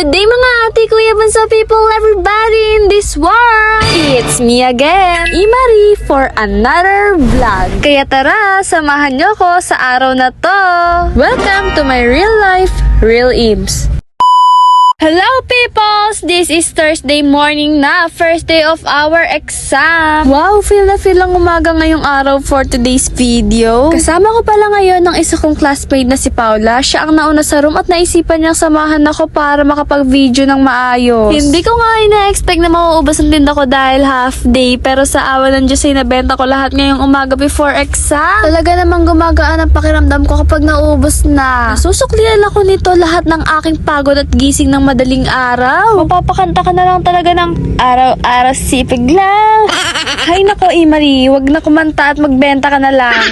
Good day mga ate, kuya, bunso people, everybody in this world! It's me again, Imari, for another vlog. Kaya tara, samahan nyo ko sa araw na to. Welcome to my real life, Real Ibs. Hello peoples! This is Thursday morning na, first day of our exam. Wow, feel na feel ang umaga ngayong araw for today's video. Kasama ko pala ngayon ng isa kong classmate na si Paula. Siya ang nauna sa room at naisipan niyang samahan ako para makapag-video ng maayos. Hindi ko nga ina-expect na mauubos ang tinda ko dahil half day, pero sa awa ng Diyos ay nabenta ko lahat ngayong umaga before exam. Talaga namang gumagaan ang pakiramdam ko kapag nauubos na. Nasusuklian ako nito lahat ng aking pagod at gising ng madaling araw. Mapapakanta ka na lang talaga ng araw-araw sipig lang. Hay nako, Imari, wag na kumanta at magbenta ka na lang.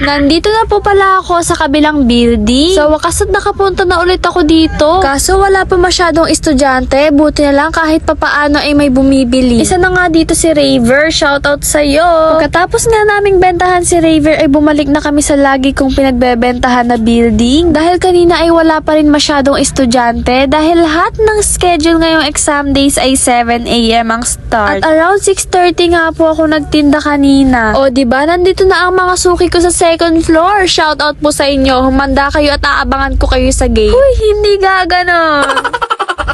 Nandito na po pala ako sa kabilang building. Sa wakas at nakapunta na ulit ako dito. Kaso wala pa masyadong estudyante. Buti na lang kahit papaano ay may bumibili. Isa na nga dito si Raver. Shoutout sa'yo. Pagkatapos nga naming bentahan si Raver ay bumalik na kami sa lagi kong pinagbebentahan na building. Dahil kanina ay wala pa rin masyadong estudyante. Dahil lahat ng schedule ngayong exam days ay 7 AM ang start. At around 6:30 nga po ako nagtinda kanina. O diba, nandito na ang mga suki ko sa second floor. Shoutout po sa inyo. Humanda kayo at aabangan ko kayo sa gate. Uy, hindi gaganon.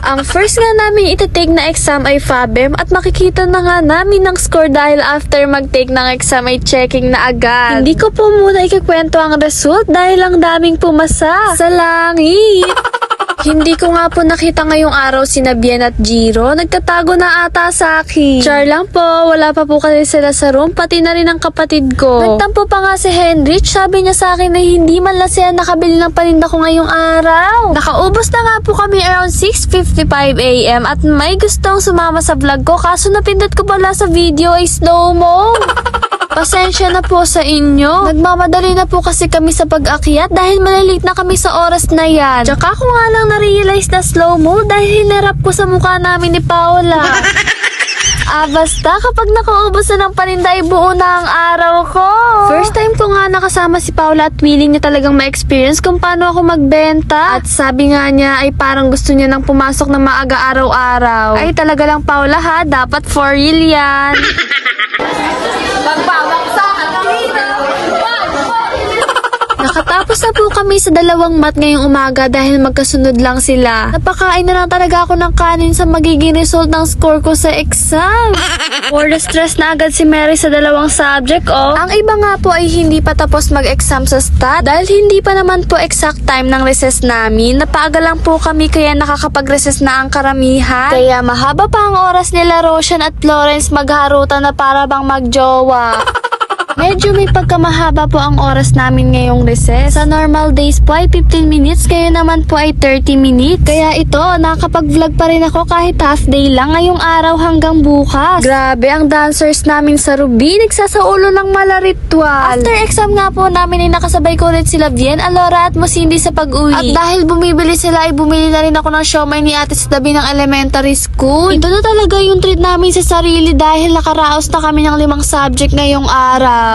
Ang first nga namin itatake na exam ay FABEM at makikita na nga namin ang score dahil after mag-take ng exam ay checking na agad. Hindi ko po muna ikikwento ang result dahil ang daming pumasa sa langit. Hindi ko nga po nakita ngayong araw si Bien at Jiro. Nagtatago na ata sa akin. Char lang po, wala pa po kasi sila sa room, pati na rin ang kapatid ko. Nagtampo pa nga si Henrich, sabi niya sa akin na hindi man lang siya nakabili ng paninda ko ngayong araw. Nakaubos na nga po kami around 6:55 AM at may gustong sumama sa vlog ko, kaso napindot ko pala sa video ay slow-mo. Pasensya na po sa inyo. Nagmamadali na po kasi kami sa pag-akyat dahil malilate na kami sa oras na yan. Tsaka ko nga lang na-realize na slow-mo dahil hinarap ko sa mukha namin ni Paula. Basta kapag nakaubos na ng paninda ay buo na ang araw ko. First time ko nga nakasama si Paula at willing niya talagang ma-experience kung paano ako magbenta. At sabi nga niya ay parang gusto niya nang pumasok na maaga araw-araw. Ay talaga lang Paula ha, dapat for real yan. Nakatapos na po kami sa dalawang mat ngayong umaga dahil magkasunod lang sila. Napakain na lang talaga ako ng kanin sa magiging result ng score ko sa exam. For the stress na agad si Mary sa dalawang subject, oh. Ang iba nga po ay hindi pa tapos mag-exam sa stat dahil hindi pa naman po exact time ng recess namin. Napaaga lang po kami kaya nakakapag-recess na ang karamihan. Kaya mahaba pa ang oras nila Roshan at Florence magharutan na para bang magjowa. Medyo may pagkamahaba po ang oras namin ngayong recess. Sa normal days po ay 15 minutes, kaya naman po ay 30 minutes. Kaya ito, nakakapag-vlog pa rin ako kahit half day lang ngayong araw hanggang bukas. Grabe, ang dancers namin sa Ruby, nagsasaulo ng mala ritual. After exam nga po namin ay nakasabay ko ulit sila Bien, Alora at Musindi sa pag-uwi. At dahil bumibili sila ay bumili na rin ako ng siomay ni ate sa tabi ng elementary school. Ito na talaga yung treat namin sa sarili dahil nakaraos na kami ng 5 subject ngayong araw.